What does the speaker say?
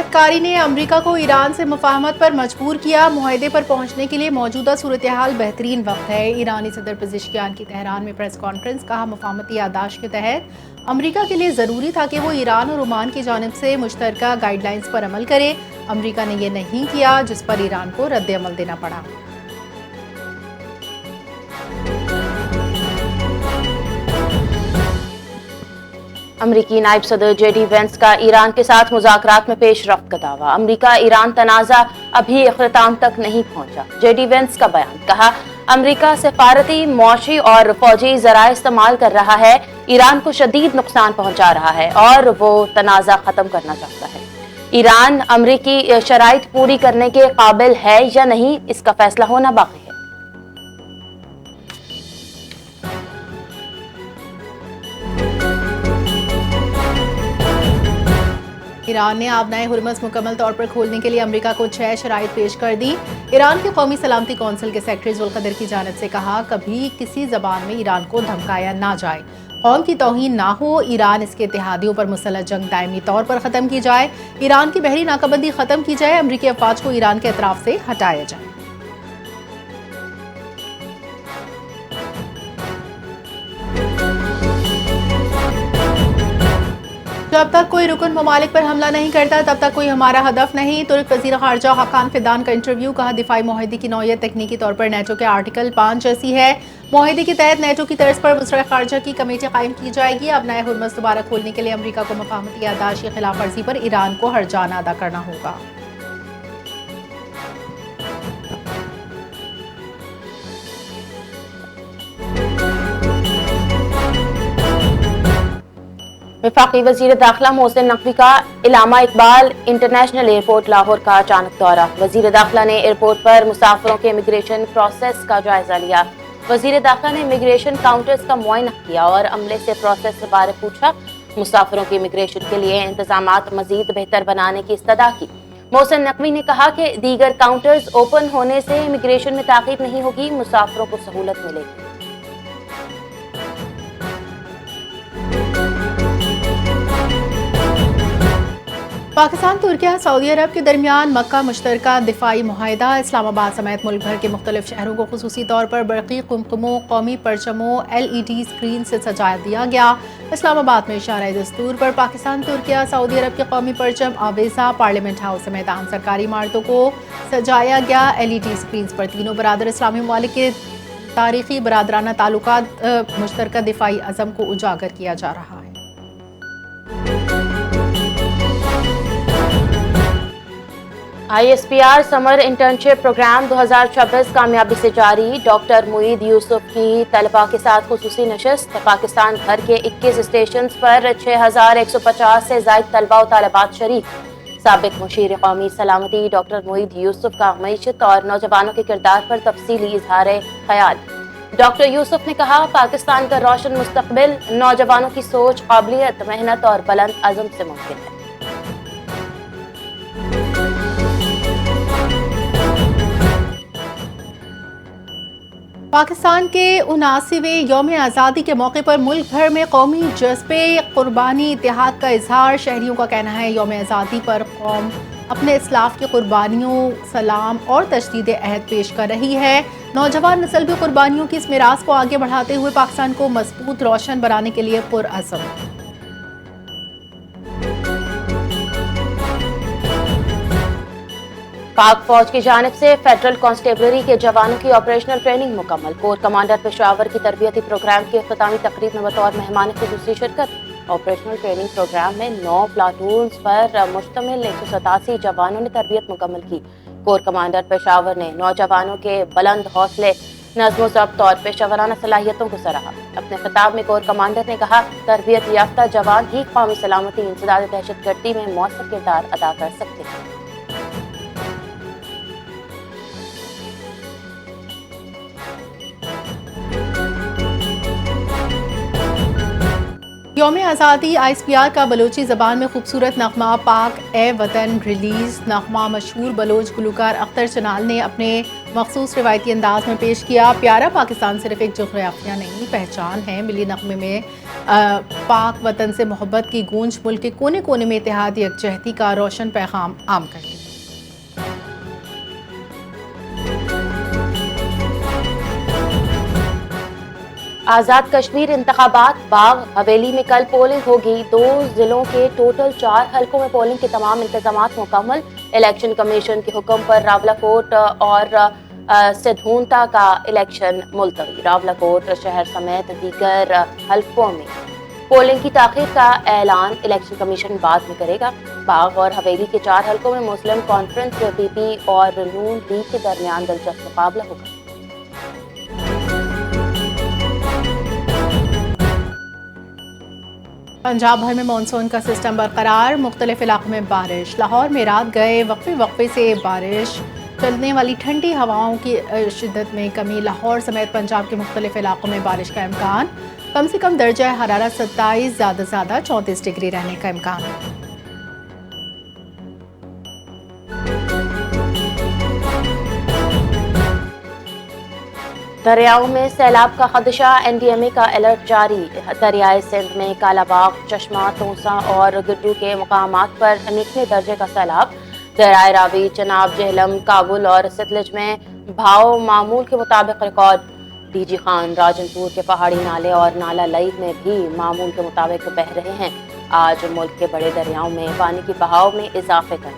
कारी ने अमेरिका को ईरान से मुफाहमत पर मजबूर किया। मुआहदे पर पहुंचने के लिए मौजूदा सूरत-ए-हाल बेहतरीन वक्त है। ईरानी सदर पेज़ेश्कियान की तेहरान में प्रेस कॉन्फ्रेंस। कहा, मुफाहमती याददाश्त के तहत अमेरिका के लिए ज़रूरी था कि वो ईरान और ओमान की जानिब से मुश्तरका गाइडलाइंस पर अमल करे। अमेरिका ने ये नहीं किया, जिस पर ईरान को रद्द-ए-अमल देना पड़ा। अमरीकी नायब सदर जेडी वेंस का ईरान के साथ मुज़ाकरात में पेशरफ्त का दावा। अमरीका ईरान तनाज़ा अभी इख्तिताम तक नहीं पहुंचा। जेडी वेंस का बयान। कहा, अमरीका सफारती, मौशी और फौजी ज़राए इस्तेमाल कर रहा है, ईरान को शदीद नुकसान पहुंचा रहा है और वो तनाज़ा ख़त्म करना चाहता है। ईरान अमरीकी शराइत पूरी करने के काबिल है या नहीं, इसका फैसला होना बाकी है। ईरान ने आबनाए हुर्मस मुकम्मल तौर पर खोलने के लिए अमेरिका को 6 शराइत पेश कर दी। ईरान के कौमी सलामती कौंसिल के सेक्रेटरी जुल्कदर की जानिब से कहा, कभी किसी ज़बान में ईरान को धमकाया ना जाए, कौम की तौहीन ना हो, ईरान इसके इत्तेहादियों पर मुसल्लह जंग दायमी तौर पर ख़त्म की जाए, ईरान की बहरी नाकाबंदी ख़त्म की जाए, अमरीकी अफवाज को ईरान के अतराफ से हटाया जाए। जब तक कोई रुकन ममालिक पर हमला नहीं करता तब तक कोई हमारा हदफ नहीं। तुर्क वज़ीर ख़ारजा हकान फिदान का इंटरव्यू। कहा, दिफाई मुआहदे की नौयत तकनीकी तौर पर नेटो के आर्टिकल 5 जैसी है। मुआहदे के तहत नेटो की तर्ज पर वज़ीर ख़ारजा की कमेटी कायम की जाएगी। अब नए हुर्मस दोबारा खोलने के लिए अमरीका को मुफाहमती याददाश्त की खिलाफ वर्जी पर ईरान को हर्जाना अदा करना होगा। वफाकी वज़ीर दाखिला मोहसिन नकवी का इलामा इकबाल इंटरनेशनल एयरपोर्ट लाहौर का अचानक दौरा। वज़ीर दाखिला ने एयरपोर्ट पर मुसाफिरों के इमिग्रेशन प्रोसेस का जायजा लिया। वज़ीर दाखिला ने इमिग्रेशन काउंटर्स का मुआयना किया और अमले से प्रोसेस के बारे पूछा। मुसाफिरों के इमिग्रेशन के लिए इंतजामात मजीद बेहतर बनाने की इस्तदा की। मोहसिन नकवी ने कहा कि दीगर काउंटर्स ओपन होने से इमिग्रेशन में ताक़ीद नहीं होगी, मुसाफिरों को सहूलत मिलेगी। पाकिस्तान, तुर्किया, सऊदी अरब के दरमियान मक्का मुश्तरका दिफाई मुआहदा। इस्लामाबाद समेत मुल्क भर के मुख्तलिफ शहरों को खुसूसी तौर पर बरक़ी कुमकुमों, कौमी परचमों, LED स्क्रीन से सजाया दिया गया। इस्लामाबाद में इशारा दस्तूर पर पाकिस्तान, तुर्किया, सऊदी अरब के कौमी परचम आवेज़ा, पार्लियामेंट हाउस समेत आम सरकारी इमारतों को सजाया गया। LED स्क्रीन पर तीनों बरादर इस्लामी ममालिक के तारीखी बरादराना ताल्लुकात, मुश्तरका दिफाई अज़म को उजागर किया जा रहा है। ISPR समर इंटर्नशिप प्रोग्राम 2026 कामयाबी से जारी। डॉक्टर मुईद यूसुफ की तलबा के साथ खुसूसी नशस्त। पाकिस्तान भर के 21 स्टेशन पर 6150 से ज़ायद तलबा और तालिबात शरीक। साबिक मुशीर कौमी सलामती डॉक्टर मुईद यूसुफ का मईशत और नौजवानों के किरदार पर तफसीली इजहार ख्याल। डॉक्टर यूसुफ ने कहा, पाकिस्तान का रोशन मुस्तकबिल नौजवानों की सोच, काबिलियत, मेहनत और बुलंद अज़म से मुमकिन है। पाकिस्तान के 79वें यौम आज़ादी के मौके पर मुल्क भर में कौमी जज्बे, कुर्बानी, इत्तेहाद का इजहार। शहरियों का कहना है, यौम आज़ादी पर कौम अपने इस्लाफ की कुर्बानियों, सलाम और तजदीद अहद पेश कर रही है। नौजवान नस्ल भी कुर्बानियों की इस मिरास को आगे बढ़ाते हुए पाकिस्तान को मजबूत रोशन बनाने के लिए पुरअज़म। पाक फौज की जानिब से फेडरल कांस्टेबलरी के जवानों की ऑपरेशनल ट्रेनिंग मुकम्मल। कोर कमांडर पेशावर की तरबियती प्रोग्राम की इख्तितामी तकरीब में बतौर मेहमान खुसूसी शिरकत। ऑपरेशनल ट्रेनिंग प्रोग्राम में 9 प्लाटून्स पर मुश्तमिल 187 जवानों ने तरबियत मुकम्मल की। कोर कमांडर पेशावर ने नौजवानों के बुलंद हौसले, नज़्म ज़ब्त और पेशावराना सलाहियतों को सराहा। अपने खिताब में कोर कमांडर ने कहा, तरबियत याफ्ता जवान ही कौमी सलामती, इंसदाद दहशतगर्दी में मौसर किरदार अदा कर सकते हैं। یوم آزادی ISPR کا بلوچی زبان میں خوبصورت نغمہ پاک اے وطن ریلیز. نغمہ مشہور بلوچ گلوکار اختر چنال نے اپنے مخصوص روایتی انداز میں پیش کیا. پیارا پاکستان صرف ایک جغرافیہ نہیں، پہچان ہے. ملی نغمے میں پاک وطن سے محبت کی گونج ملک کے کونے کونے میں اتحاد یکجہتی کا روشن پیغام عام کرتی ہے. آزاد کشمیر انتخابات باغ حویلی میں کل پولنگ ہوگی. 2 ضلعوں کے ٹوٹل 4 حلقوں میں پولنگ کے تمام انتظامات مکمل. الیکشن کمیشن کے حکم پر راولاکوٹ اور سدھونتا کا الیکشن ملتوی. راولاکوٹ شہر سمیت دیگر حلقوں میں پولنگ کی تاخیر کا اعلان الیکشن کمیشن بعد میں کرے گا. باغ اور حویلی کے 4 حلقوں میں مسلم کانفرنس PP اور نون لیگ کے درمیان دلچسپ مقابلہ ہوگا. پنجاب بھر میں مانسون کا سسٹم برقرار. مختلف علاقوں میں بارش. لاہور میں رات گئے وقفے سے بارش. چلنے والی ٹھنڈی ہواؤں کی شدت میں کمی. لاہور سمیت پنجاب کے مختلف علاقوں میں بارش کا امکان. کم سے کم درجہ حرارت 27، زیادہ سے زیادہ 34 ڈگری رہنے کا امکان. دریاؤں میں سیلاب کا خدشہ. NDMA کا الرٹ جاری. دریائے سندھ میں کالا باغ، چشمہ، توسا اور گڈو کے مقامات پر نچلے درجے کا سیلاب. دریائے راوی، چناب، جہلم، کابل اور ستلج میں بہاؤ معمول کے مطابق ریکارڈ. DG خان راجن پور کے پہاڑی نالے اور نالہ لئی میں بھی معمول کے مطابق بہہ رہے ہیں. آج ملک کے بڑے دریاؤں میں پانی کی بہاؤ میں اضافے کا